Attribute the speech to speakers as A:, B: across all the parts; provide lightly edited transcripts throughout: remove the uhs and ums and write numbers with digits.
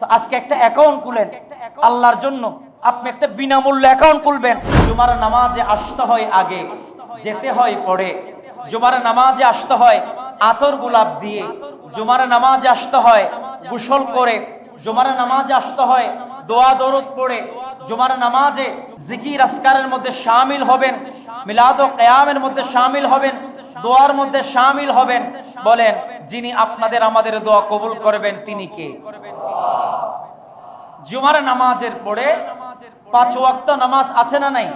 A: তো আজকে একটা অ্যাকাউন্ট খুলেন আল্লাহর জন্য, আপনি একটা বিনামূল্যে অ্যাকাউন্ট খুলবেন। জুমার নামাজে আসতে হয় আগে, যেতে হয় পরে। জুমার নামাজে আসতে হয় আতর গোলাপ দিয়ে, জুমার নামাজে আসতে হয় গোসল করে, জুমার নামাজে আসতে হয় দোয়া দরুদ পড়ে, জুমার নামাজে জিকির আজকারের মধ্যে শামিল হবেন, মিলাদ ও কিয়ামের মধ্যে শামিল হবেন, দোয়ার মধ্যে শামিল হবেন। বলেন, যিনি আপনাদের আমাদের দোয়া কবুল করবেন তিনি কে? জুমার নামাজের পরে 5 ওয়াক্ত নামাজ আছে না নাই?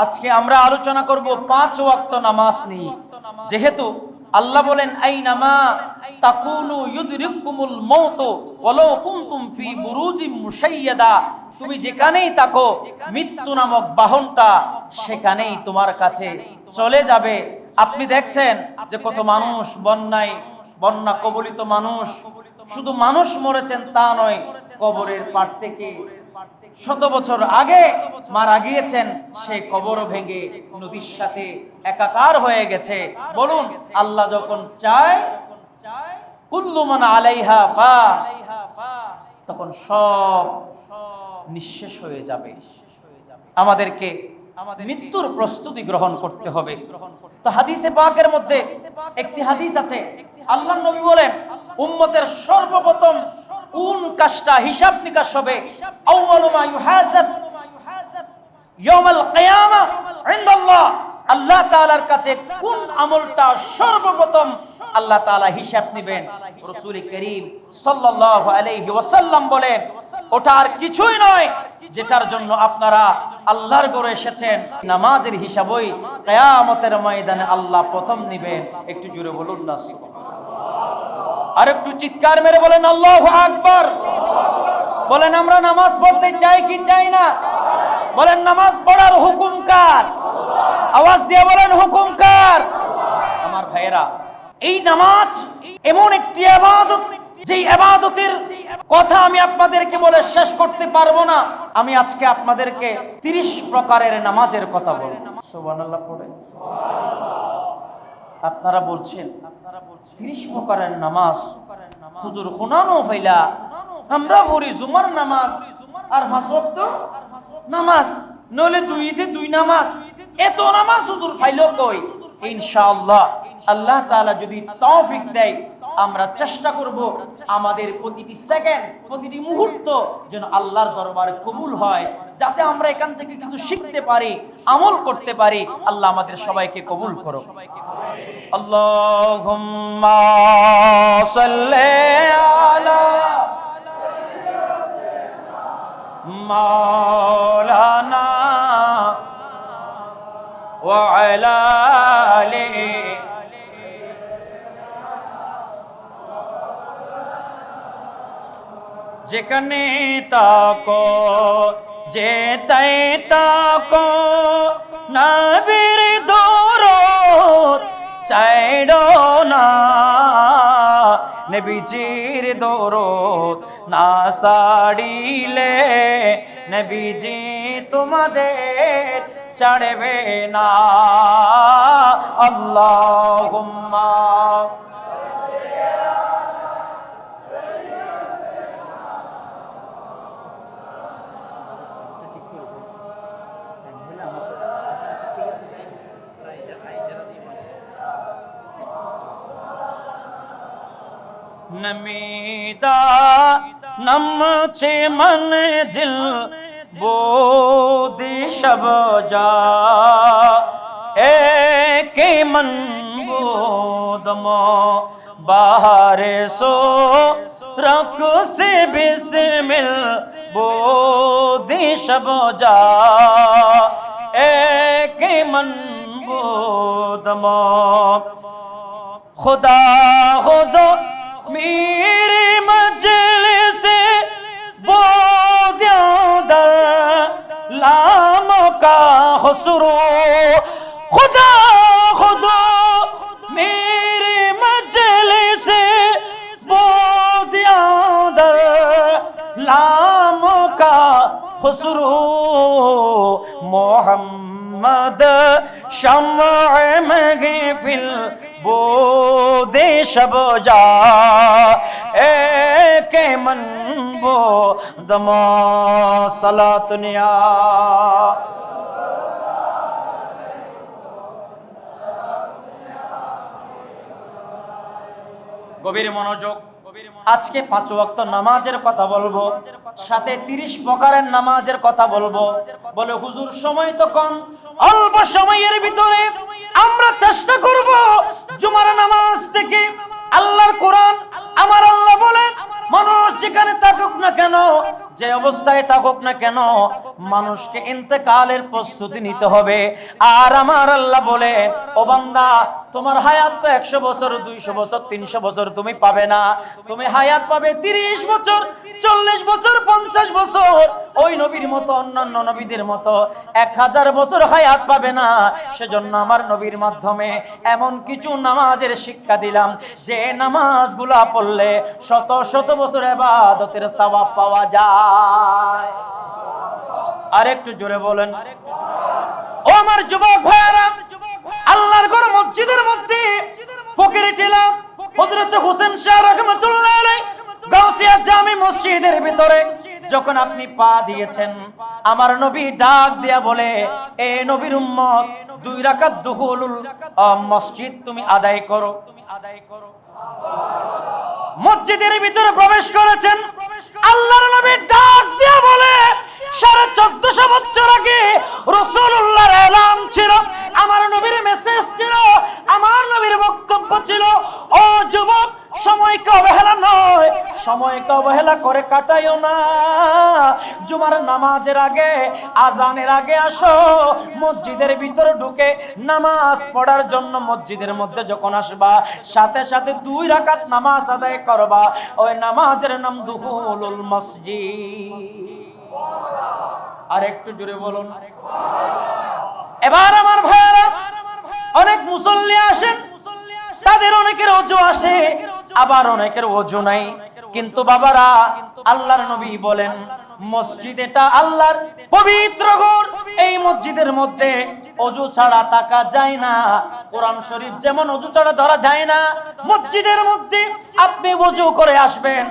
A: আজকে আমরা আলোচনা করব 5 ওয়াক্ত নামাজ নিয়ে। যেহেতু আল্লাহ বলেন আইনামা তাকুনু ইউদরিকুমুল মাউত ওয়ালাউ কুনতুম ফি বুরুজিম মুশাইয়াদা, তুমি যেখানেই থাকো মৃত্যু নামক বাহনটা সেখানেই তোমার কাছে চলে যাবে। আপনি দেখছেন যে কত মানুষ বন্যা কবলিত মানুষ, শুধু মানুষ মরেছেন তা নয়, কবরের পার থেকে 100 বছর আগে মারা গিয়েছেন, সে কবর ভেঙে নদীর সাথে একাকার হয়ে গেছে। বলুন, আল্লাহ যখন চায় কুল্লু মান আলাইহা ফান, তখন সব নিঃশেষ হয়ে যাবে। আমাদেরকে মৃত্যুর প্রস্তুতি গ্রহণ করতে হবে। তো হাদিসে পাকের মধ্যে একটি হাদিস আছে, আল্লাহর নবী বলেন উম্মতের সর্বপ্রথম কোন কাজটা হিসাব নিকাশ হবে, আউয়ালু মা ইউহাসাব ইয়াউমাল কিয়ামা ইনদাল্লাহ, আল্লাহ তাআলার কাছে কোন আমলটা সর্বপ্রথম আল্লাহ তাআলা হিসাব নেবেন। রাসূল করিম সাল্লাল্লাহু আলাইহি ওয়াসাল্লাম বলেন, ওটা আর কিছুই নয় যেটার জন্য আপনারা আল্লাহর ঘরে এসেছেন, নামাজের হিসাবই কিয়ামতের ময়দানে আল্লাহ প্রথম নেবেন। একটু জোরে বলুন না সুবহানাল্লাহ। আর একটু চিৎকার মেরে বলেন আল্লাহু আকবার। বলেন, আমরা নামাজ পড়তে চাই কি চাই না? বলেন, নামাজ পড়ার হুকুম কার? আওয়াজ দিয়ে বলেন, হুকুম কার? আমার ভাইয়েরা, এই নামাজ এমন একটি ইবাদত, যে ইবাদতের কথা আমি আপনাদেরকে বলে শেষ করতে পারবো না। আমি আজকে আপনাদেরকে 30 প্রকারের নামাজের কথা বলবো। সুবহানাল্লাহ পড়ে আপনারা বলছেন 30 প্রকারের নামাজ হুজুর শুনানো ফাইলা, আমরা পড়ি জুমার নামাজ আর 5 ওয়াক্ত নামাজ, নলে 2 নামাজ, এত নামাজ হুজুর ফাইলো কই? ইনশাআল্লাহ আল্লাহ তাআলা যদি তৌফিক দেয়, আমরা চেষ্টা করব আমাদের প্রতিটি সেকেন্ড, প্রতিটি মুহূর্ত যেন আল্লাহর দরবারে কবুল হয়, যাতে আমরা এখান থেকে কিছু শিখতে পারি, আমল করতে পারি। আল্লাহ আমাদের সবাইকে কবুল করো। আল্লাহুম্মা সাল্লি আলা মাওলানা ওয়া আলা আলিহি যেখানে তাকো যেতাই তাকো নবীর দরুদ ছাইড়ো না, নবীজির দরুদ না ছাড়িলে নবীজি তোমাদের ছাড়বে না। আল্লাহুম্মা नमीदा नमचे मंजिल बोदी शब जा एक मन बोदमो बाहर सो रख से बिस्मिल बोदी शब जा एक मन बोदमो खुदा खुदा मेरे मजलिस बोद्यादर लामों का खुसरो, खुदा खुदा मेरे मजलिस बोद्यादर लामों का खुसरो, मोहम्मद शम्अ महफिल वो देश बजा के मन वो दमा सलातनिया। গভীর মনোযোগ। আজকে 5 ওয়াক্ত নামাজের কথা বলবো, সাথে 30 প্রকারের নামাজের কথা বলবো। বলে হুজুর সময় তো কম, অল্প সময়ের ভিতরে আমরা চেষ্টা করব জুমার নামাজ থেকে আল্লাহর কোরআন, আমার আল্লাহ বলেন মানুষ যেখানে থাকুক না কেন, যে অবস্থায় থাকুক না কেন, মানুষকে ইন্তেকালের প্রস্তুতি নিতে হবে। আর আমার আল্লাহ বলেন ও বান্দা, তোমার হায়াত তো 100 বছর, 200 বছর, 300 বছর তুমি পাবে না। তুমি হায়াত পাবে 30 বছর, 40 বছর, 50 বছর। ওই নবীর মতো, অন্যান্য নবীদের মতো 1000 বছর হায়াত পাবে না। সেজন্য আমার নবীর মাধ্যমে এমন কিছু নামাজের শিক্ষা দিলাম, যে নামাজগুলা পড়লে শত শত বছর ইবাদতের সওয়াব পাওয়া যায়। আর একটু জোরে বলেন। ও আমার যুবক ভাইরা, আল্লাহর ঘর মসজিদের মধ্যে ফকিরে টিলা হযরত হোসেন শাহ রাহমাতুল্লাহ আলাইহি গাউসিয়া জামি মসজিদের ভিতরে যখন আপনি পা দিয়েছেন, আমার নবী ডাক দিয়া বলে, এ নবীর উম্মত, 2 রাকাত দুহুলুল মসজিদ তুমি আদায় করো। মসজিদের ভিতরে প্রবেশ করেছেন, আল্লাহর নবী ডাক দিয়া বলে, 1450 বছর আগে রাসূলুল্লাহর এলান ছিল, আমার নবীর মেসেজ ছিল, আমার নবীর বক্তব্য ছিল, ও যুবক, সময়কে অবহেলা নয়, সময়কে অবহেলা করে কাটাইও না। জুমার নামাজের আগে, আজানের আগে আসো, মসজিদের ভিতরে ঢুকে নামাজ পড়ার জন্য মসজিদের মধ্যে যখন আসবা, সাথে সাথে 2 রাকাত নামাজ আদায় করবা। ওই নামাজের নাম দুহুলুল মসজিদ। আর একটু জোরে বলুন। এবার আমার ভাইরা, অনেক মুসল্লি আসেন, তাদের অনেকের ওযু আসে, আবার অনেকের ওযু নাই। কিন্তু বাবারা, আল্লাহর নবী বলেন, মসজিদ এটা আল্লাহর পবিত্র ঘর, এই মসজিদের মধ্যে ওযু ছাড়া থাকা যায় না। কোরআন শরীফ যেমন ওযু ছাড়া ধরা যায় না, মসজিদের মধ্যে আপনি ওযু করে আসবেন,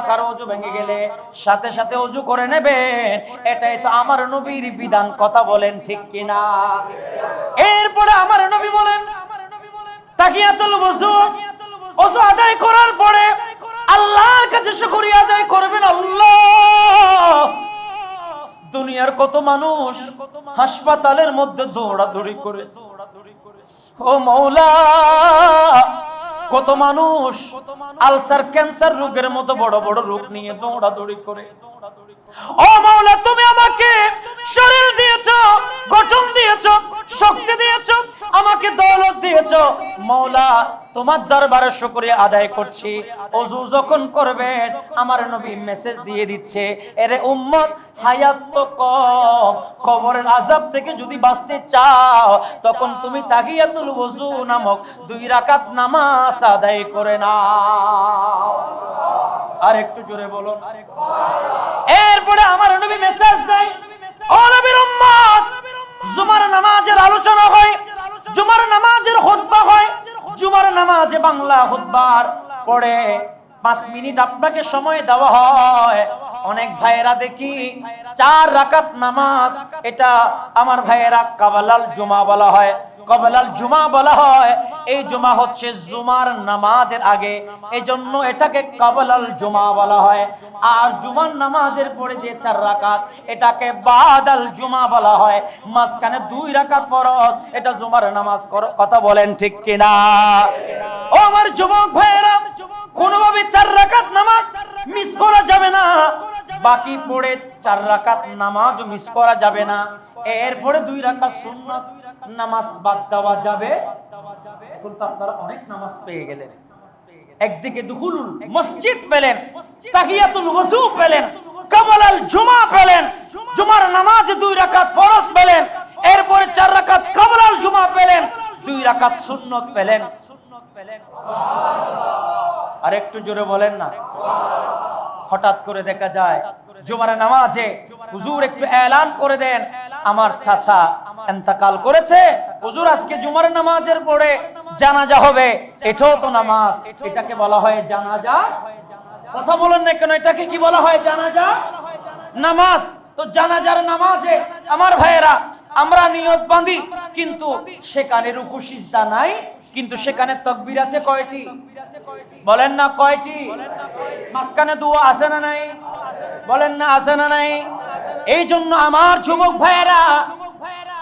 A: কারো ওযু ভেঙে গেলে সাথে সাথে ওযু করে নেবেন। এটাই তো আমার নবীর বিধান, কথা বলেন ঠিক কিনা? এরপরে আমার নবী বলেন, তাহিয়াতুল ওযু, ওযু আদায় করার পরে আল্লাহর কাছে শুকরিয়া আদায় করবেন। আল্লাহ, দুনিয়ার কত মানুষ হাসপাতালের মধ্যে দৌড়াদৌড়ি করে, ও মাওলা, কত মানুষ আলসার, ক্যান্সার রোগের মতো বড় বড় রোগ নিয়ে দৌড়াদৌড়ি করে। ও মাওলা, তুমি আমাকে শরীর দিয়েছো, গঠন দিয়েছো, শক্তি দিয়েছো, আমাকে দৌলত দিয়েছো। মাওলা, তোমার দরবারে শুকরিয়া আদায় করছি। ওযু যখন করবেন, আমার নবী মেসেজ দিয়ে দিচ্ছে, এরে উম্মত, হায়াত তো কম, কবরের আযাব থেকে যদি বাঁচতে চাও, তখন তুমি তাহিয়াতুল ওযু নামক 2 রাকাত নামাজ আদায় করে নাও। আর একটু জোরে বলুন। এরপরে আমার নবী মেসেজ দেয়, ও নবীর উম্মত, জুমার নামাজের আলোচনা হয়, জুমার নামাজের খুতবা হয়, জুমার নামাজে বাংলা খুতবার পড়ে 5 মিনিট আপনাকে সময় দেওয়া হয়। অনেক ভাইয়েরা দেখি 4 রাকাত নামাজ, এটা আমার ভাইয়েরা কাবালাল জুমা বলা হয়, কবলাল জুমা বলা হয়। এই জুমা হচ্ছে জুমার নামাজের আগে, এজন্য এটাকে কবলাল জুমা বলা হয়। আর জুমার নামাজের পরে যে 4 রাকাত, এটাকে বাদাল জুমা বলা হয়। মাঝখানে 2 রাকাত ফরজ, এটা জুমার নামাজ। কথা বলেন ঠিক কিনা? ও আমার যুবক ভাইয়েরা, কোনোভাবে 4 রাকাত নামাজ মিস করা যাবে না। বাকি পড়ে 4 রাকাত নামাজ মিস করা যাবে না। এরপরে 2 রাকাত সুন্নাত নামাজ বাদ দেওয়া যাবে। এখন তো আপনারা অনেক নামাজ পেয়ে গেলেন, একদিকে দুহুলুল মসজিদ পেলেন, তাহিয়াতুল ওযু পেলেন, কবলাল জুমা পেলেন, জুমার নামাজে 2 রাকাত ফরজ পেলেন, এরপরে 4 রাকাত কবলাল জুমা পেলেন, 2 রাকাত সুন্নাত পেলেন। আর একটু জোরে বলেন না। হঠাৎ করে দেখা যায় জুমার নামাজে হুজুর একটু এলান করে দেন, আমার চাচা ইন্তেকাল করেছে, হুজুর আজকে জুমার নামাজের পরে জানাজা হবে, এটাও তো নামাজ, এটাকে বলা হয় জানাজা। কথা বলেন না কেন, এটাকে কি বলা হয়? জানাজা নামাজ। তো জানাজার নামাজে আমার ভাইয়েরা আমরা নিয়ত বাঁধি, কিন্তু সেখানে রুকু সিজদা নাই, কিন্তু সেখানে তাকবীর আছে কয়টি? বলেন না কয়টি? মাঝখানে দোয়া আছে না নাই? বলেন না আছে না নাই? এই জন্য আমার যুবক ভাইয়েরা,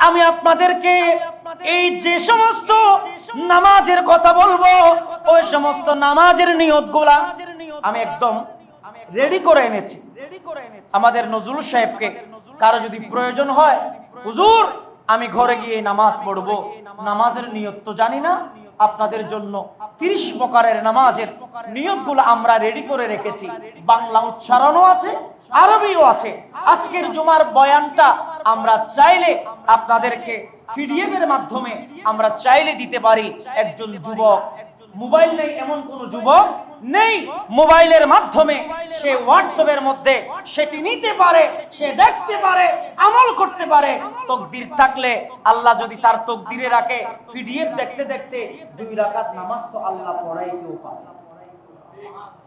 A: আমি আপনাদেরকে এই যে সমস্ত নামাজের কথা বলবো, ওই সমস্ত নামাজের নিয়তগুলা আমি একদম রেডি করে এনেছি। আমাদের নজরুল সাহেবকে কারো যদি প্রয়োজন হয়, হুজুর আমি ঘরে গিয়ে নামাজ পড়বো, নামাজের নিয়ত তো জানি না, আপনাদের জন্য 30 প্রকারের নামাজের নিয়তগুলো আমরা রেডি করে রেখেছি। বাংলা উচ্চারণও আছে, আরবিও আছে। আজকের জুমার বয়ানটা আমরা চাইলে আপনাদেরকে পিডিএফ এর মাধ্যমে আমরা চাইলে দিতে পারি। একজন যুবক মোবাইল নেই এমন কোন যুবক নেই, মোবাইলের মাধ্যমে সে হোয়াটসঅ্যাপের মধ্যে সেটি নিতে পারে, সে দেখতে পারে, আমল করতে পারে। তাকদীর থাকলে আল্লাহ যদি তার তাকদীরে রাখে, পিডিএফ দেখতে দেখতে 2 রাকাত নামাজ তো আল্লাহ পড়াই কেউ পারে।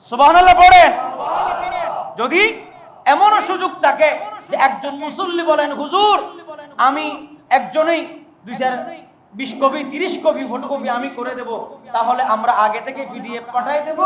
A: সুবহানাল্লাহ পড়েন। যদি এমনও সুযোগ থাকে যে একজন মুসল্লি বলেন, হুজুর আমি একজনেই 20 কপি 30 কপি ফটোকপি আমি করে দেব, তাহলে আমরা আগে থেকে পিডিএফ পাঠিয়ে দেব,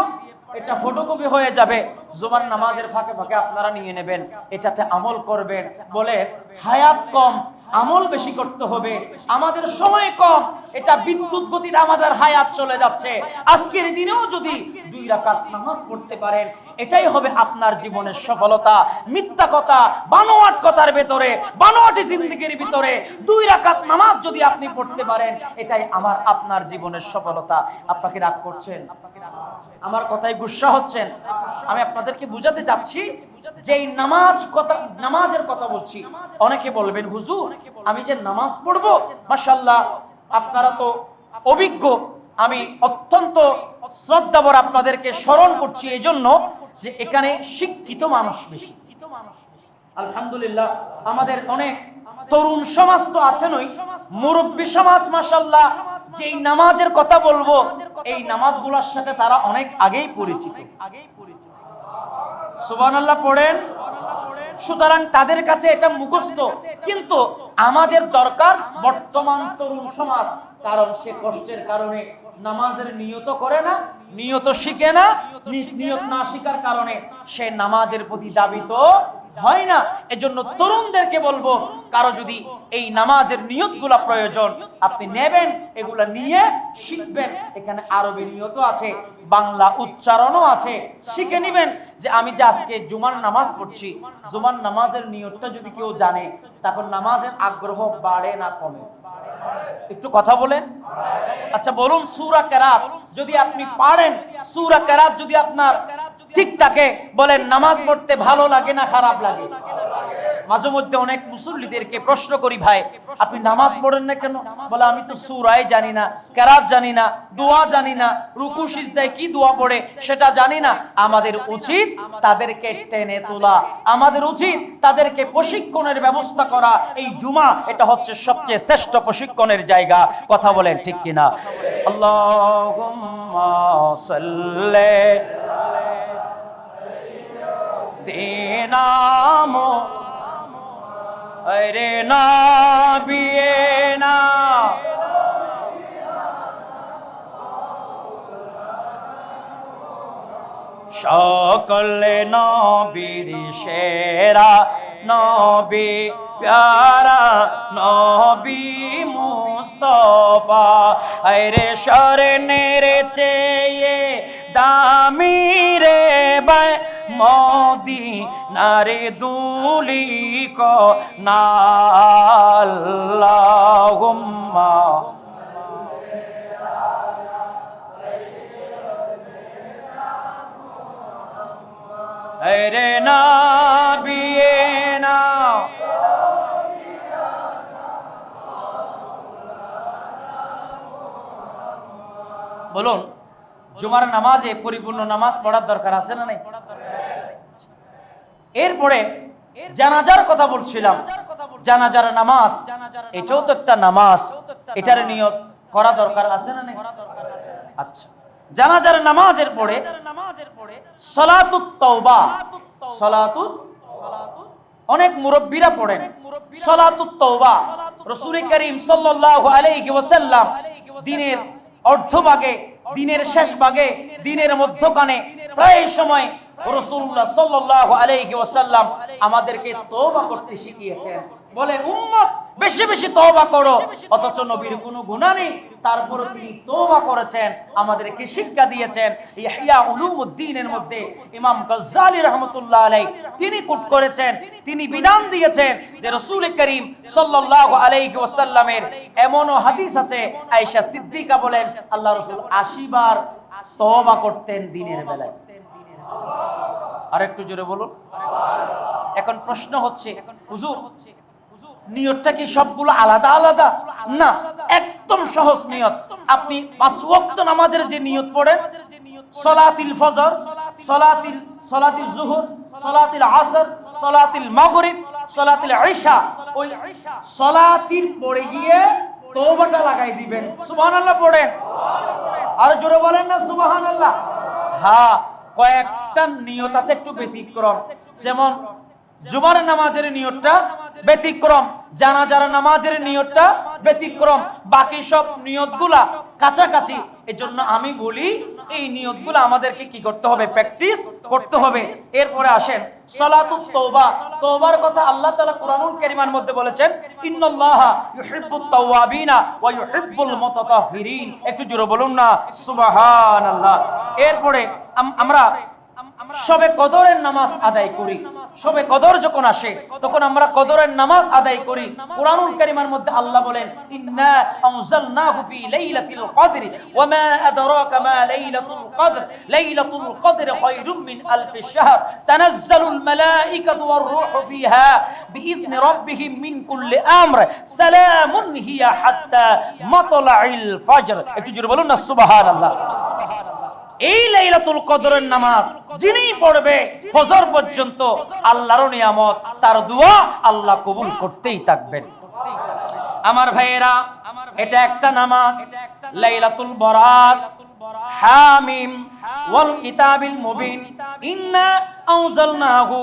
A: এটা ফটোকপি হয়ে যাবে, জুমার নামাজের ফাঁকে ফাঁকে আপনারা নিয়ে নেবেন, এটাতে আমল করবেন। বলে হায়াত কম, আমল বেশি করতে হবে, আমাদের সময় কম, এটা বিদ্যুৎ গতিতে আমাদের হায়াত চলে যাচ্ছে। আজকের দিনেও যদি 2 রাকাত নামাজ পড়তে পারেন, এটাই হবে আপনার জীবনের সফলতা। মিথ্যা কথা, বানোয়াট কথার ভেতরে, বানোয়াটি জিন্দেগির ভিতরে 2 রাকাত নামাজ যদি আপনি পড়তে পারেন, এটাই আমার আপনার জীবনের সফলতা। আপনাকে রাগ করছেন? আমার কথায় গুসা হচ্ছেন? আমি আপনাদেরকে বুঝাতে চাচ্ছি যে এই নামাজের কথা বলছি। অনেকে বলবেন, হুজুর আমি যে নামাজ পড়বো, মাশাআল্লাহ আপনারা তো অভিজ্ঞ, আমি অত্যন্ত শ্রদ্ধাভরে আপনাদেরকে স্মরণ করছি এই জন্য যে এখানে শিক্ষিত মানুষ বেশি। আলহামদুলিল্লাহ আমাদের অনেক তরুণ সমাজ তো আছেনই, মুরব্বী সমাজ মাশাআল্লাহ যেই নামাজের কথা বলবো, এই নামাজগুলোর সাথে তারা অনেক আগেই পরিচিত। সুবহানাল্লাহ পড়েন। সুতরাং তাদের কাছে এটা মুখস্থ, কিন্তু আমাদের দরকার বর্তমান তরুণ সমাজ, কারণ সে কষ্টের কারণে নামাজের নিয়ত করে না, নিয়ত শিখে না, নিয়ত না শিখার কারণে সে নামাজের প্রতি দাবিত হয় না। এজন্য তরুণদেরকে বলবো, কারো যদি এই নামাজের নিয়তগুলা প্রয়োজন আপনি নেবেন, এগুলা নিয়ে শিখবেন। এখানে আরবি নিয়ত আছে, বাংলা উচ্চারণও আছে, শিখে নেবেন। যে আমি যে আজকে জুমার নামাজ পড়ছি, জুমার নামাজের নিয়তটা যদি কেউ জানে, তখন নামাজের আগ্রহ বাড়ে না কমে? একটু কথা বলেন। আচ্ছা বলুন, সূরা কেরাত যদি আপনি পারেন, সূরা কেরাত যদি আপনার ঠিক থাকে, বলেন নামাজ পড়তে ভালো লাগে না খারাপ লাগে? মাঝে মধ্যে অনেক মুসল্লিদেরকে প্রশ্ন করি, ভাই আপনি নামাজ পড়েন না কেন? বলে আমি তো সূরাই জানি না, কেরাত জানি না, দোয়া জানি না, রুকু সিজদায় কি দোয়া পড়ে সেটা জানি না। আমাদের উচিত তাদেরকে টেনে তোলা, আমাদের উচিত তাদেরকে প্রশিক্ষণের ব্যবস্থা করা। এই জুমা এটা হচ্ছে সবচেয়ে শ্রেষ্ঠ প্রশিক্ষণের জায়গা। কথা বলেন ঠিক কিনা? আল্লাহুম্মা সাল্লি দেনামো আরে নাবিয়েনা সকলে নবীর সেরা নবী প্যারা নবী মুস্তাফা, আরে শরণের চেয়ে দামি রে বাই মদিনারে দুলি কো না আল্লাহুম্মা আরে নাবিয়েনা। বলুন, জুমার নামাজে পরিপূর্ণ নামাজ পড়ার দরকার আছে না নাই? এরপরে জানাজার কথা বলছিলাম। জানাজার নামাজ এটাও তো একটা নামাজ, এটার নিয়ত করা দরকার আছে না নেই? আচ্ছা, জানাজার নামাজের পরে সালাতুত তাওবা, সালাতুত, অনেক মুরব্বিরা পড়েন সালাতুত তাওবা। রাসূল করিম সাল্লাল্লাহু আলাইহি ওয়াসাল্লাম দিনের অর্ধভাগে, দিনের শেষ ভাগে, দিনের মধ্যখানে প্রায় সময় রাসূলুল্লাহ সাল্লাল্লাহু আলাইহি ওয়াসাল্লাম আমাদেরকে তওবা করতে শিখিয়েছেন। বলে উম্মত বেশি বেশি তওবা করো, অথচ নবীর কোনো গুনাহ নেই, তারপরে তিনি তওবা করেছেন, আমাদেরকে শিক্ষা দিয়েছেন। ইহয়া উলুমুদ্দিনের মধ্যে ইমাম গজ্জালী রাহমাতুল্লাহ আলাইহি তিনি কোট করেছেন, তিনি বিধান দিয়েছেন যে রাসূল করিম সাল্লাল্লাহু আলাইহি ওয়াসাল্লামের এমনও হাদিস আছে, আয়েশা সিদ্দিকা বলেন আল্লাহ রাসূল 80 বার তওবা করতেন দিনের বেলায়। আরেকটু জোরে বলুন। এখন প্রশ্ন হচ্ছে, হুজুর নিয়তটা কি সবগুলো আলাদা আলাদা? না, একদম সহজ নিয়ত। আপনি 5 ওয়াক্ত নামাজের যে নিয়ত পড়েন, সালাতুল ফজর, সালাতুল যুহর, সালাতুল আসর, সালাতুল মাগরিব, সালাতুল ইশা, ওই সালাতির পড়ে গিয়ে তওবাটা লাগাই দিবেন। সুবহানাল্লাহ পড়েন, আর জোরে বলেন না সুবহানাল্লাহ। হ্যাঁ, কয়েকটা নিয়ত আছে একটু ব্যতিক্রম, যেমন জুমার নামাজের নিয়তটা ব্যতিক্রম, জানাজার নামাজের নিয়তটা ব্যতিক্রম, বাকি সব নিয়তগুলা কাছাকাছি। এজন্য আমি বলি এই নিয়তগুলো আমাদেরকে কি করতে হবে? প্র্যাকটিস করতে হবে। এরপরে আসেন সালাতুত তাওবা। তওবার কথা আল্লাহ তাআলা কুরআনুল কারীমের মধ্যে বলেছেন, ইন্নাল্লাহা ইউহিব্বুত তাওয়াবিনা ওয়া ইউহিব্বুল মুতাতাহহিরিন। একটু জোরে বলুন না সুবহানাল্লাহ। এরপরে আমরা শবে কদরের নামাজ আদায় করি। শবে কদর যখন আসে তখন আমরা কদরের নামাজ আদায় করি। কুরআনুল কারীমের মধ্যে আল্লাহ বলেন, ইন্না আনজালনাহু ফি লাইলাতিল কদরি ওয়া মা আদরাকা মা লাইলাতুল কদর লাইলাতুল কদর খায়রুম মিন আলফি শাহর তানাজ্জালুল মালাইকাতু ওয়ার রূহু ফিহা বিইذনি রাব্বিহিম মিন কুল্লি আমর সালামুন হিয়া হাত্তা মাতলাইল ফজর। একটু জোরে বলুন না সুবহানাল্লাহ। এই লাইলাতুল কদরের নামাজ যিনি পড়বে ফজর পর্যন্ত, আল্লাহর নিয়ামত, তার দোয়া আল্লাহ কবুল করতেই থাকবেন। আমার ভাইয়েরা, এটা একটা নামাজ, লাইলাতুল বরাত, হামিম ওয়াল কিতাবিল মুবিন, ইন্না আনজালনাহু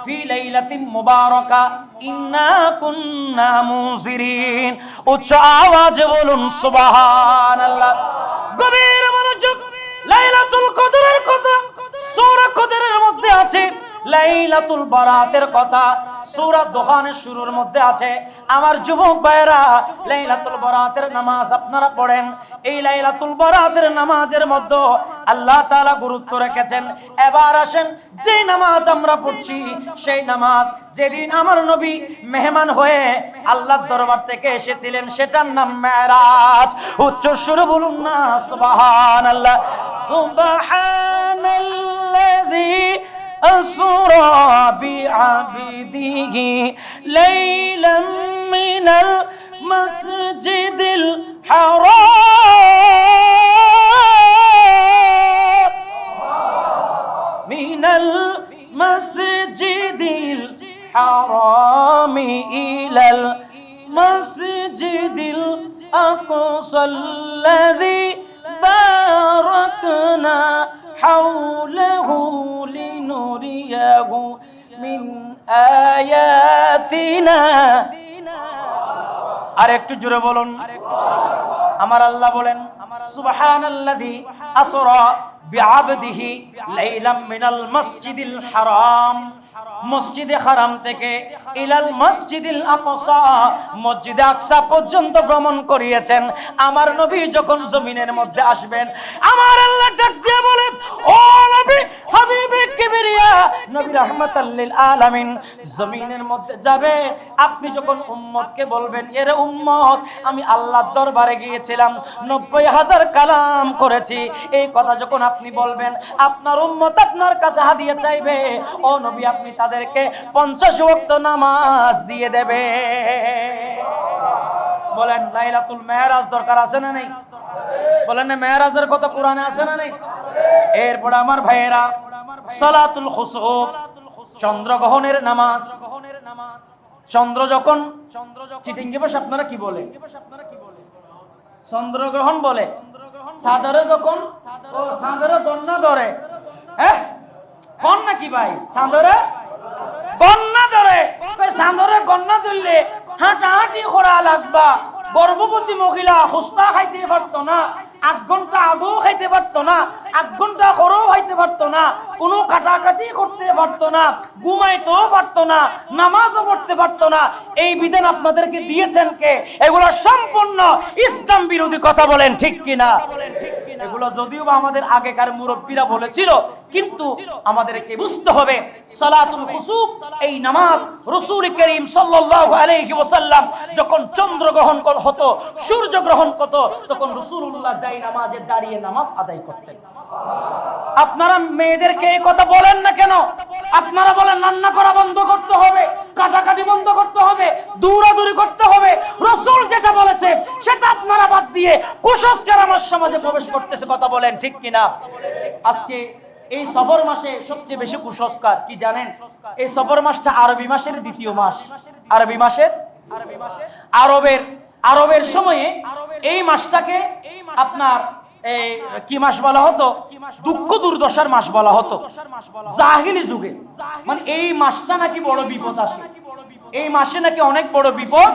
A: ফি লাইলাতিন মুবারাকা ইন্না কুন্না মুনজিরিন। উচ্চ আওয়াজে বলুন সুবহানাল্লাহ। গভীর মনোযোগ। লাইলাতুল কদরের কথা সূরা কদরের মধ্যে আছে, লাইলাতুল বারাতের কথা সূরা দুখানের শুরুর মধ্যে আছে। আমার যুবক ভাইরা, লাইলাতুল বারাতের নামাজ আপনারা পড়েন। এই লাইলাতুল বারাতের নামাজের মধ্যে আল্লাহ তাআলা গুরুত্ব রেখেছেন। এবার আসেন, যে নামাজ আমরা পড়ছি সেই নামাজ যেদিন আমার নবী মেহমান হয়ে আল্লাহর দরবার থেকে এসেছিলেন, সেটার নাম মেরাজ। উচ্চ সুরে বলুন না সুবহানাল্লাহ। সুবহানাল্লাযী أسرى بعبده ليلا من المسجد الحرام من المسجد الحرام إلى المسجد الأقصى الذي باركنا حوله لنريه من آياتنا। আর একটু জোরে বলুন। আমার আল্লাহ বলেন, সুবহানাল্লাযী আসরা বিআবদিহি লাইলাম মিনাল মাসজিদিল হারাম, মসজিদে হারাম থেকে ইলাল মসজিদিল আকসা, মসজিদে আকসা পর্যন্ত ভ্রমণ করিয়েছেন। আমার নবী যখন জমিনের মধ্যে আসবেন, আমার আল্লাহ ডাক দিয়ে বলেন, ও নবী হাবিবে কিবরিয়া নবী রাহমাতাল লিল আলামিন, জমিনের মধ্যে যাবে, আপনি যখন উম্মতকে বলবেন, এর উম্মত আমি আল্লাহর দরবারে গিয়েছিলাম, 90,000 কালাম করেছি, এই কথা যখন আপনি বলবেন, আপনার উম্মত আপনার কাছে হাদিয়া চাইবে, ও নবী আপনি তাদেরকে 50 ওয়াক্ত নামাজ দিয়ে দেবে। বলেন লাইলাতুল মেরাজ দরকার আছে না নেই? বলেন না মেরাজের কথা কোরআনে আছে না নেই? এরপর আমার ভাইয়েরা, সালাতুল খুসুফ, চন্দ্রগ্রহণের নামাজ। চন্দ্র যখন চিটিং দিবস আপনারা কি বলেন? চন্দ্রগ্রহণ বলে। চাঁদরে যখন ও চাঁদরে গন্না ধরে, হ্যাঁ কোন নাকি ভাই, চাঁদরে গন্না ধরে, চাঁদরে গন্না ধরলে হাঁটাহাঁটি করা লাগবা। গর্ভবতী মহিলা হুস্তা খাইতে পারতো না, 8 ঘন্টা আগেও খাইতে পারতো না, 8 ঘন্টা করেও খাইতে পারতো না, কোনো কাটাকাটি করতে পারতো না, ঘুমাইতেও পারতো না, নামাজও পড়তে পারতো না। এই বিধান আপনাদেরকে দিয়েছেন কে? এগুলো সম্পূর্ণ ইসলাম বিরোধী কথা, বলেন ঠিক কিনা? এগুলো যদিও বা আমাদের আগেকার মুরব্বীরা বলেছিল, কিন্তু আমাদেরকে বুঝতে হবে সালাতুল খুসুফ এই নামাজ রাসূল করিম সাল্লাল্লাহু আলাইহি ওয়াসাল্লাম যখন চন্দ্রগ্রহণ হতো, সূর্যগ্রহণ হতো, তখন রাসূলুল্লাহ যাই নামাজে দাঁড়িয়ে নামাজ আদায় করতেন। আপনারা মেয়েদেরকে এই কথা বলেন না কেন? আপনারা বলেন রান্না করা বন্ধ করতে হবে, কাটাকাটি বন্ধ করতে হবে, দৌড়াদৌড়ি করতে হবে। রাসূল যেটা বলেছে সেটা আপনারা বাদ দিয়ে কুসংস্কার আমার সমাজে প্রবেশ করতেছে, কথা বলেন ঠিক কিনা? আজকে এই সফর মাসে সবচেয়ে বেশি কুসংস্কার কি জানেন? এই সফর মাসটা আরবি মাসের দ্বিতীয় মাস। আরবের সময়ে এই মাসটাকে আপনার কি মাস বলা হতো? দুঃখ দুর্দশার মাস বলা হতো জাহিলি যুগে। মানে এই মাসটা নাকি বড় বিপদ আসে, এই মাসে নাকি অনেক বড় বিপদ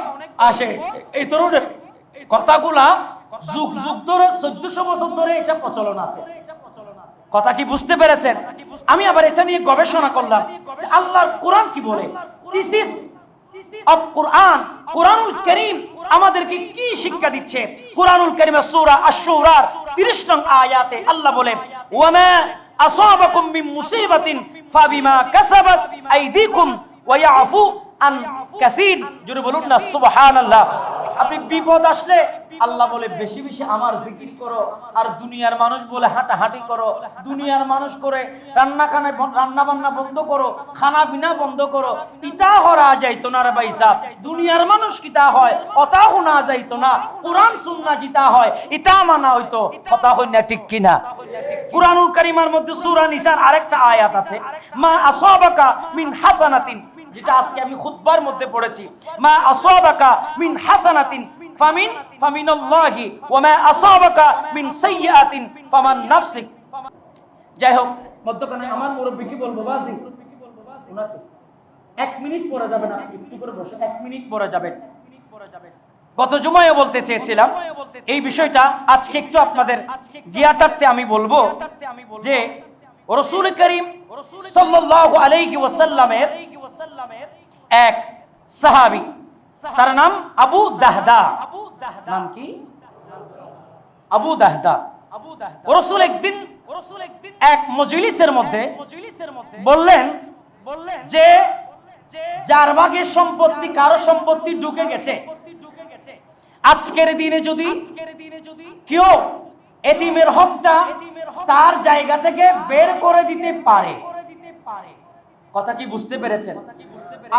A: আসে। এই ধরনের কথাগুলা যুগ যুগ ধরে 1400 বছর ধরে এটা প্রচলন আছে। কথা কি বুঝতে পেরেছেন? আমি আবার এটা নিয়ে গবেষণা করলাম যে আল্লাহর কোরআন কি বলে। দিস ইজ অফ কোরআন, কোরআনুল কারীম আমাদেরকে কি শিক্ষা দিচ্ছে? কোরআনুল কারীমের সূরা আশ-শুরার 30 নং আয়াতে আল্লাহ বলে, ওয়ামা আসাবাকুম মিন মুসিবাতিন ফাবিমা কাসাবাত আইদিকুম ওয়া ইয়াফু আন কাসীর। জোরে বলুন না সুবহানাল্লাহ। আপনি বিপদ আসলে আল্লাহ বলে বেশি বেশি আমার জিকির করো, আর দুনিয়ার মানুষ বলে হাঁটাহাঁটি করো, দুনিয়ার মানুষ করে রান্না বান্না বন্ধ করো, খানা পিনা বন্ধ করো। ইতা হরা যাইতো না রে ভাই সাহেব, দুনিয়ার মানুষ কিতা হয় অতা শোনা যাইতো না, কোরআন সুন্নাহ জিতা হয় ইতা মানা হইতো, কথা হই না ঠিক কিনা? কোরআনুল কারীমের মধ্যে সূরা নিসার আরেকটা আয়াত আছে, মা আসাবাকা মিন হাসানাতিন, যেটা আজকে আমি খুতবার মধ্যে পড়েছি, মা আসাবাকা মিন হাসানাতিন ফামিনাল্লাহি ওয়া মা আসাবাকা মিন সাইয়্যাতিন ফামান নাফসিক। যাই হোক, মধ্যখানে আমার মুরব্বি কি বলবো বাসি, ওনাকে 1 মিনিট পরে যাবেন, একটু করে বসে 1 মিনিট পরে যাবেন। গত জুমায় বলতে চেয়েছিলাম এই বিষয়টা, আজকে একটু আপনাদের জ্ঞাতার্থে আমি বলবো যে রাসূল করিম সাল্লাল্লাহু আলাইহি ওয়াসাল্লামের এক সাহাবী, তার নাম আবু দাহদা। নাম কি? আবু দাহদা। রাসূল একদিন এক মজলিসের মধ্যে বললেন যে যার ভাগের সম্পত্তি, কারো সম্পত্তি ঢুকে গেছে, আজকের দিনে যদি কেউ এতিমের হকটা তার জায়গা থেকে বের করে দিতে পারে। কথা কি বুঝতে পেরেছেন?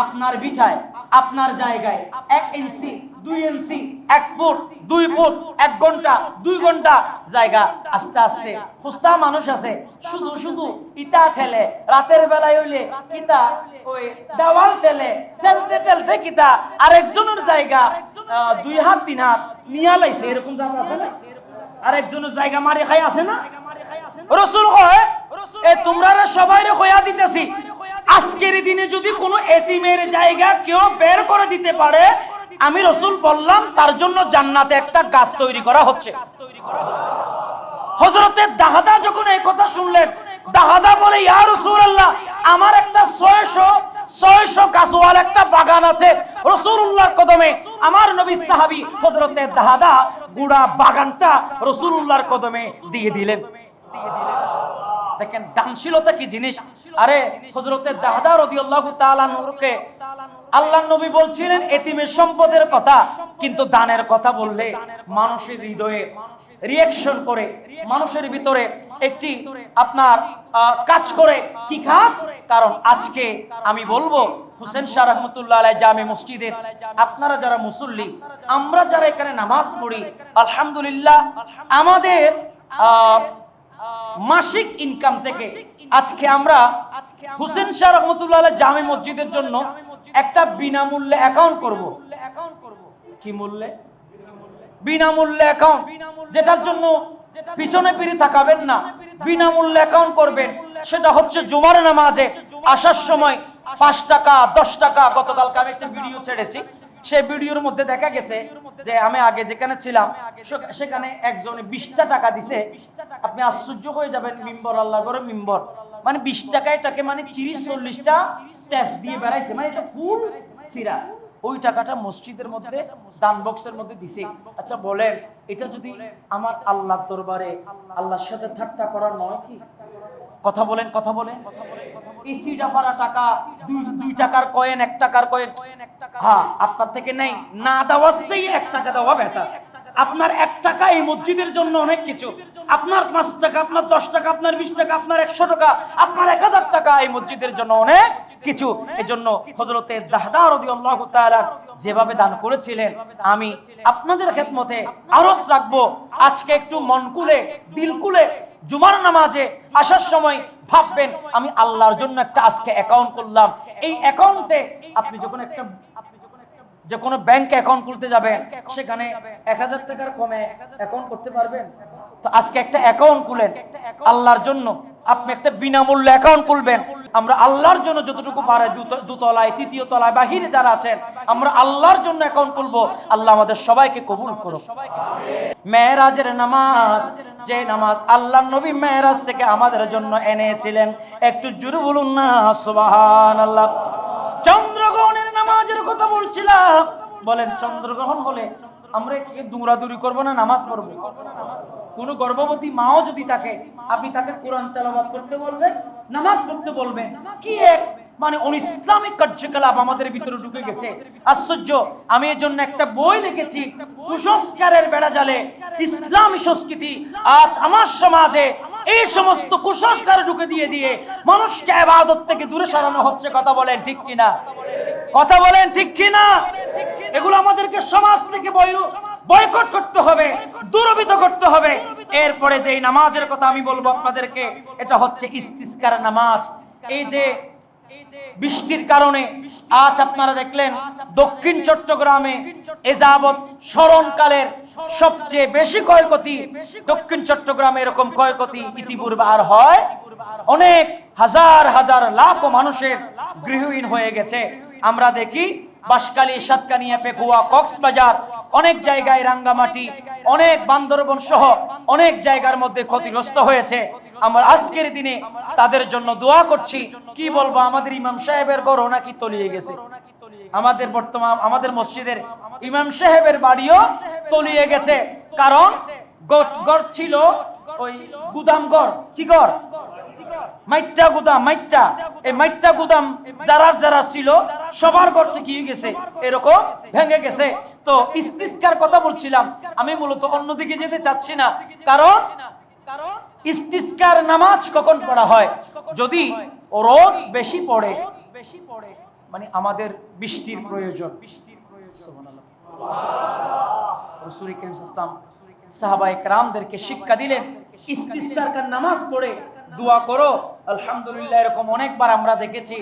A: আপনার বিছায়, আপনার জায়গায় 1 ইঞ্চি 2 ইঞ্চি 1 ফুট 2 ফুট 1 ঘন্টা 2 ঘন্টা জায়গা, আস্তে আস্তে খুস্তা মানুষ আছে শুধু শুধু ইটা ঠেলে, রাতের বেলায় হইলে কিতা ওই দেওয়াল ঠেলে, ঠেলতে ঠেলতে কিতা আরেকজনের জায়গা 2 হাত 3 হাত নিয়া লাইছে, এরকম জায়গা আছে না? আরেকজনের জায়গা মারি খাই আছে না? রাসূল কয়, এ তোমরা সবাইরে কইয়া দিতেছি, আজকের দিনে যদি কোনো এতিমের জায়গা কেউ বের করে দিতে পারে, আমি রাসূল বললাম তার জন্য জান্নাতে একটা গাছ তৈরি করা হচ্ছে। হযরতে দাহদা যখন এই কথা শুনলেন, দাহদা বলে, ইয়া রাসূলুল্লাহ, আমার একটা 600 গাছওয়ালা একটা বাগান আছে রাসূলুল্লাহর কদমে। আমার নবী সাহাবী হযরতে দাহদা গোটা বাগানটা রাসূলুল্লাহর কদমে দিয়ে দিলেন। দেখেন দানশীলতা কি জিনিস। আরে হযরতে দাহদা রাদিয়াল্লাহু তাআলা নূরকে আল্লাহর নবী বলছিলেন এতিমের সম্পদের কথা, কিন্তু দানের কথা বললে মানুষের হৃদয়ে রিঅ্যাকশন করে, মানুষের ভিতরে একটি আপনার কাজ করে। কি কাজ? কারণ আজকে আমি বলবো হুসেন শাহ রহমতুল্লাহ আলাইহি জামে মসজিদের আপনারা যারা মুসল্লি, আমরা যারা এখানে নামাজ পড়ি, আলহামদুলিল্লাহ আমাদের মাসিক ইনকাম থেকে আজকে আমরা হুসেন শাহ রহমতুল্লাহ আলাইহি জামে মসজিদের জন্য একটা বিনামূল্যে অ্যাকাউন্ট করব। কি মূল্যে? বিনামূল্যে অ্যাকাউন্ট, যেটার জন্য পিছনে ফিরে তাকাবেন না, বিনামূল্যে অ্যাকাউন্ট করবেন। সেটা হচ্ছে জুমার নামাজে আসার সময় 5 টাকা 10 টাকা। গতকালকে আমি একটা ভিডিও ছেড়েছি, সেই ভিডিওর মধ্যে দেখা গেছে যে আমি আগে যেখানে ছিলাম সেখানে একজনে 20টা টাকা দিছে। আপনি আশ্চর্য হয়ে যাবেন, মিম্বর, আল্লাহর ঘরে মিম্বর, মানে 20 টাকায় টাকে মানে 30-40টা ট্যাপ দিয়ে বেড়াইছে, মানে এটা ফুল সিরা। ওই টাকাটা মসজিদের মধ্যে দান বক্সের মধ্যে দিছে। আচ্ছা বলেন, এটা যদি আমার আল্লাহর দরবারে আল্লাহর সাথে ঠাট্টা করার নয় কি? কথা বলেন, কথা বলেন। এই সিডা ফারা টাকা, 2 টাকার কয়েন, 1 টাকার কয়েন, হ্যাঁ আপনার থেকে নেই, না দেওয়ার চেয়ে 1 টাকা দেওয়া বেটার। আপনার 1 টাকা এই মসজিদের জন্য অনেক কিছু। আপনার 5 টাকা, আপনার 10 টাকা, আপনার 20 টাকা, আপনার 100 টাকা, আপনার 1000 টাকা এই মসজিদের জন্য অনেক কিছু। এজন্য হযরতে দাহদা রাদিয়াল্লাহু তাআলা যেভাবে দান করেছিলেন, আমি আপনাদের খেদমতে আরজ রাখবো, আজকে একটু মন খুলে, দিল খুলে জুমার নামাজে আসার সময় ভাববেন, আমি আল্লাহর জন্য একটা আজকে অ্যাকাউন্ট করলাম। এই অ্যাকাউন্টে আপনি যখন একটা যে কোনো ব্যাংকে অ্যাকাউন্ট খুলতে যাবেন, সেখানে 1000 টাকার কমে অ্যাকাউন্ট করতে পারবেন? তো আজকে একটা অ্যাকাউন্ট খুলেন আল্লাহর জন্য। আপনি একটা বিনামূল্যে অ্যাকাউন্ট খুলবেন। আমরা আল্লাহর জন্য যতটুকু পারে, দুতলায়, 3য় তলায়, বাহিরে যারা আছেন, আমরা আল্লাহর জন্য অ্যাকাউন্ট খুলবো। আল্লাহ আমাদের সবাইকে কবুল করুক। মেরাজের নামাজ, যে নামাজ আল্লাহর নবী মেরাজ থেকে আমাদের জন্য এনেছিলেন, একটু জোরে বলুন না সুবহানাল্লাহ। চন্দ্রগ্রহণের নামাজের কথা বলছিলাম। বলেন, চন্দ্রগ্রহণ হলে আমরা কি দৌড়াদৌড়ি করবো না নামাজ পড়বো? কোন গর্ভবতী মাও যদি থাকে, আপনি তাকে কোরআন তেলাওয়াত করতে বলবেন, নামাজ পড়তে বলবেন। কি এক মানে অনিসলামিক কার্যকলাপ আমাদের ভিতরে ঢুকে গেছে, আশ্চর্য। আমি এই জন্য একটা বই লিখেছি, কুসংস্কারের বেড়াজালে ইসলামী সংস্কৃতি। আজ আমার সমাজে এই সমস্ত কুসংস্কার ঢুকে দিয়ে দিয়ে মানুষকে ইবাদত থেকে দূরে সরানো হচ্ছে। কথা বলেন ঠিক কিনা? কথা বলেন ঠিক কিনা? এগুলো আমাদেরকে সমাজ থেকে বয়কট করতে হবে, দূরীভূত করতে হবে। এরপরে যে নামাজের কথা আমি বলবো আপনাদেরকে, এটা হচ্ছে ইস্তিসকার নামাজ। এই যে বৃষ্টির কারণে আজ আপনারা দেখলেন দক্ষিণ চট্টগ্রামে এ যাবৎ স্মরণকালের সবচেয়ে বেশি ক্ষয়ক্ষতি দক্ষিণ চট্টগ্রামে। এরকম ক্ষয়ক্ষতি ইতিপূর্বে আর হয়? অনেক হাজার হাজার লাখ মানুষের গৃহহীন হয়ে গেছে। আমরা দেখি বাঁশখালী, সাতকানিয়া, পেকুয়া, কক্সবাজার, অনেক জায়গায় রাঙ্গামাটি, অনেক বান্দরবন সহ অনেক জায়গার মধ্যে ক্ষতিগ্রস্ত হয়েছে। আমরা আজকের দিনে তাদের জন্য দোয়া করছি। কি বলবো, আমাদের ইমাম সাহেবের ঘরও নাকি তলিয়ে গেছে। আমাদের বর্তমান আমাদের মসজিদের ইমাম সাহেবের বাড়িও তলিয়ে গেছে। কারণ ঘর ছিল ওই গুদাম ঘর। কি ঘর? মাইট্টা গুদাম। এই মাইট্টা গুদাম যারা ছিল সবার ঘরটা কি হয়ে গেছে, এরকম ভেঙে গেছে। তো ইস্তিসকার কথা বলছিলাম, আমি মূলত অন্যদিকে যেতে চাচ্ছি না। কারণ ইস্তিসকার নামাজ কখন পড়া হয়? যদি রোদ বেশি পড়ে, মানে আমাদের বৃষ্টির প্রয়োজন। সুবহানাল্লাহ। রাসূল করিম সাল্লাল্লাহু আলাইহি ওয়াসাল্লাম সাহাবায়ে কেরামদেরকে শিক্ষা দিলেন, ইস্তিসকার নামাজ পড়ে দোয়া করো। আলহামদুলিল্লাহ, এরকম অনেকবার আমরা দেখেছি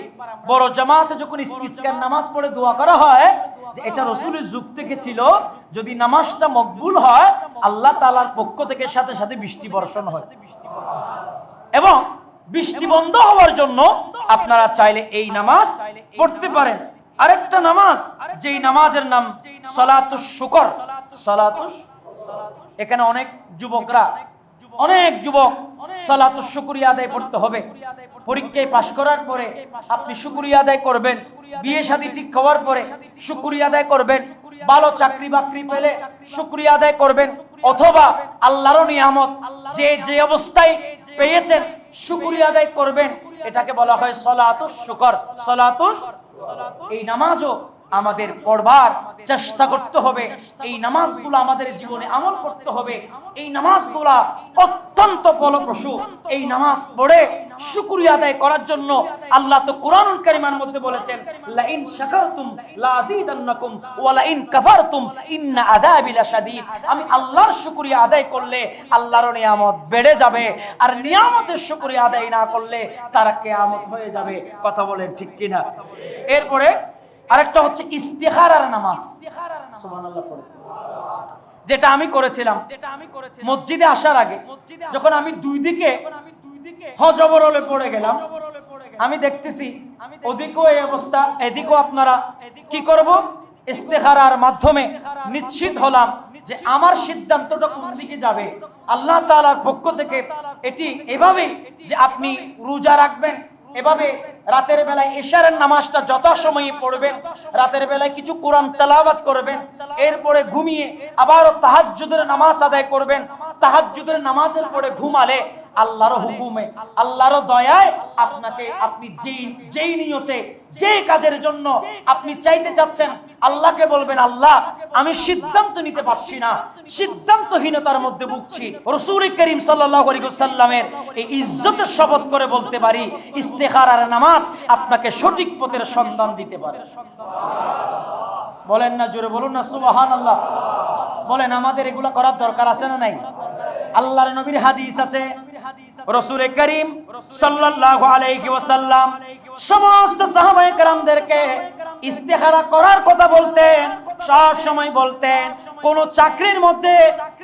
A: বড় জামাতে যখন ইস্তিসকার নামাজ পড়ে দোয়া করা হয়, যে এটা রাসূলের যুগ থেকে ছিল। যদি নামাজটা মকবুল হয়, আল্লাহ তাআলার পক্ষ থেকে সাথে সাথে বৃষ্টি বর্ষণ হয়। এবং বৃষ্টি বন্ধ হওয়ার জন্য আপনারা চাইলে এই নামাজ পড়তে পারেন। আরেকটা নামাজ, যেই নামাজের নাম সালাতুশ শুকর। এখানে অনেক যুবক সালাতুশ শুকরিয়া আদায় করতে হবে। পরীক্ষায় পাশ করার পরে আপনি শুকরিয়া আদায় করবেন। বিয়ে শাদী ঠিক হওয়ার পরে শুকরিয়া আদায় করবেন। ভালো চাকরি বাকরি পেলে শুকরিয়া আদায় করবেন। অথবা আল্লাহর নিয়ামত যে অবস্থায় পেয়েছেন শুকরিয়া আদায় করবেন। এটাকে বলা হয় সালাতুশ শুকর। এই নামাজও আমাদের পড়বার চেষ্টা করতে হবে। এই নামাজগুলো আমাদের জীবনে আমল করতে হবে। এই নামাজগুলো অত্যন্ত ফলপ্রসূ। এই নামাজ পড়ে শুকরিয়া আদায় করার জন্য আল্লাহ তো কোরআনুল কারীমের মধ্যে বলেছেন, লা ইন শাকারতুম লা আযীদান্নাকুম ওয়া লা ইন কাফারতুম ইন্না আযাবি লাশাদীদ। আমি আল্লাহর শুকরিয়া আদায় করলে আল্লাহর নিয়ামত বেড়ে যাবে, আর নিয়ামতের শুকরিয়া আদায় না করলে তার কিয়ামত হয়ে যাবে। কথা বলেন ঠিক কিনা? এরপরে আরেকটা হচ্ছে ইস্তিখারার নামাজ। সুবহানাল্লাহ পড়ে। যেটা আমি করেছিলাম মসজিদে আসার আগে, যখন আমি দুই দিকে হজবরলে পড়ে গেলাম, আমি দেখতেছি ওদিকেও এই অবস্থা, এদিকেও আপনারা কি করব, ইস্তেখারার মাধ্যমে নিশ্চিত হলাম যে আমার সিদ্ধান্তটা কোন দিকে যাবে। আল্লাহ তাআলার পক্ষ থেকে এটি এভাবেই যে আপনি রোজা রাখবেন, এভাবে রাতের বেলায় ইশারের নামাজটা যথাসময়ে পড়বেন, রাতের বেলায় কিছু কোরআন তেলাওয়াত করবেন, এরপরে ঘুমিয়ে আবারও তাহাজ্জুদের নামাজ আদায় করবেন। তাহাজ্জুদের নামাজের পরে ঘুমালে আল্লাহর হুকুমে, আল্লাহর দয়ায় আপনাকে, আপনি যেই নিয়তে যে কাজের জন্য আপনি চাইতে চাচ্ছেন, আল্লাহকে বলবেন, আল্লাহ আমি সিদ্ধান্ত নিতে পারছি না, সিদ্ধান্তহীনতার মধ্যে ভুগছি। রাসূল করিম সাল্লাল্লাহু আলাইহি ওয়াসাল্লামের এই ইজ্জতের শপথ করে বলতে পারি, ইস্তেখারার নামাজ আপনাকে সঠিক পথের সন্ধান দিতে পারে। বলেন না, জোরে বলুন না সুবহানাল্লাহ। বলেন, আমাদের এগুলা করার দরকার আছে না নাই? আল্লাহর নবীর হাদিস আছে, রাসূল করিম সাল্লাল্লাহু আলাইহি ওয়াসাল্লাম সমস্ত সাহাবায়ে কেরামদেরকে ইস্তেখারা করার কথা বলতেন, সব সময় বলতেন কোন চাকরির মধ্যে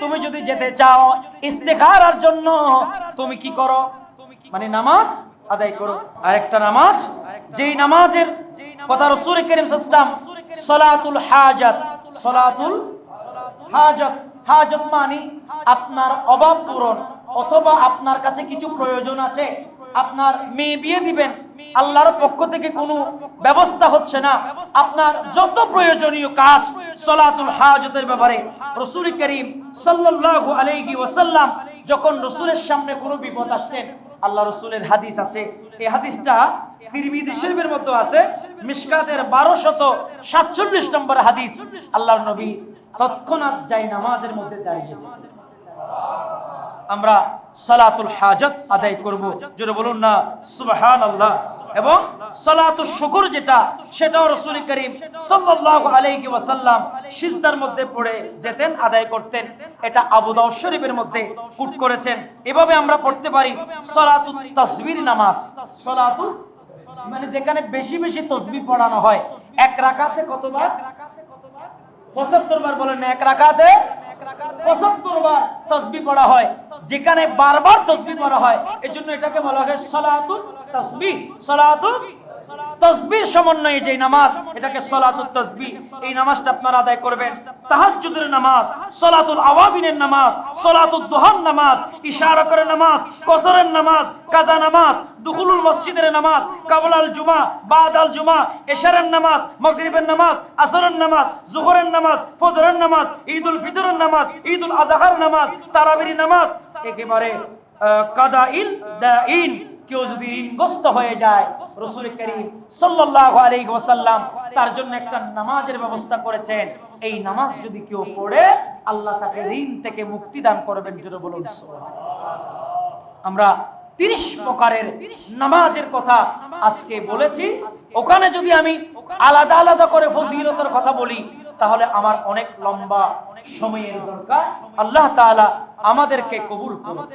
A: তুমি যদি যেতে চাও ইস্তেখারার জন্য তুমি কি করো, মানে নামাজ আদায় করো। আরেকটা নামাজ, যেই নামাজের কথা রাসূল করিম সাল্লাল্লাহু আলাইহি ওয়াসাল্লাম, সালাতুল হাজাত, সালাতুল হাজাত, হাজত মানে আপনার অভাব পূরণ, অথবা আপনার কাছে কিছু প্রয়োজন আছে, আপনার মেয়ে বিয়ে দিবেন, আল্লাহর পক্ষ থেকে কোনো ব্যবস্থা হচ্ছে না, আপনার যত প্রয়োজনীয় কাজ সালাতুল হাজতের ব্যাপারে রাসূল করিম সাল্লাল্লাহু আলাইহি ওয়াসাল্লাম যখন রাসূলের সামনে কোনো বিপদ আসতেন, আল্লাহ রাসূলের হাদিস আছে, এই হাদিসটা তিরমিজি শরীফের মধ্যে আছে, মিশকাতের 1247 নম্বর হাদিস। আল্লাহর নবী তৎক্ষণাৎ যাই নামাজের মধ্যে দাঁড়িয়ে যেতেন। আমরা সালাতুল হাজত আদায় করব, জোরে বলুন না সুবহানাল্লাহ। এবং সালাতুল শুকর যেটা, সেটাও রাসূল করিম সাল্লাল্লাহু আলাইহি ওয়াসাল্লাম সিজদার মধ্যে পড়ে যেতেন, আদায় করতেন। এটা আবু দাউদ শরীফের মধ্যে কোট করেছেন। এভাবে আমরা পড়তে পারি সালাতুত তাসবির নামাজ, সালাতুল মানে যেখানে বেশি বেশি তাসবিহ পড়ানো হয়। এক রাকাতে কতবার? 75 বার। বলেন, এক রাকাতে 75 বার তাসবিহ পড়া হয়। যেখানে বারবার তাসবিহ পড়া হয়, এজন্য এটাকে বলা হয় সালাতুত তাসবিহ। সালাতুত তাসবিহ সমন্বয়ে যে নামাজ, এটাকে সালাতুত তাসবিহ। এই নামাজটা আপনারা আদায় করবেন। তাহাজ্জুদের নামাজ, সালাতুল আওয়াবিনের নামাজ, সালাতুদ দুহার নামাজ, ইশারা করে নামাজ, কসরের নামাজ, কাজা নামাজ, দুখুলুল মসজিদের নামাজ, কাবলাল জুমা, বাদাল জুমা, ইশারের নামাজ, মাগরিবের নামাজ, আসরের নামাজ, যোহরের নামাজ, ফজরের নামাজ, ঈদুল ফিতরের নামাজ, ঈদুল আযহার নামাজ, তারাবির নামাজ, একেবারে কাদাইল দাইন। কেউ যদি ঋণগ্রস্ত হয়ে যায়, রাসূল করিম সাল্লাল্লাহু আলাইহি ওয়াসাল্লাম তার জন্য একটা নামাজের ব্যবস্থা করেছেন। এই নামাজ যদি কেউ পড়ে, আল্লাহ তাকে ঋণ থেকে মুক্তি দান করবেন, জোরে বলুন সুবহানাল্লাহ। আমরা 30 প্রকারের নামাজের কথা আজকে বলেছি। ওখানে যদি আমি আলাদা আলাদা করে ফজিলতের কথা বলি, তাহলে আমার অনেক লম্বা সময়ের দরকার। আল্লাহ তাআলা আমাদেরকে কবুল করুন।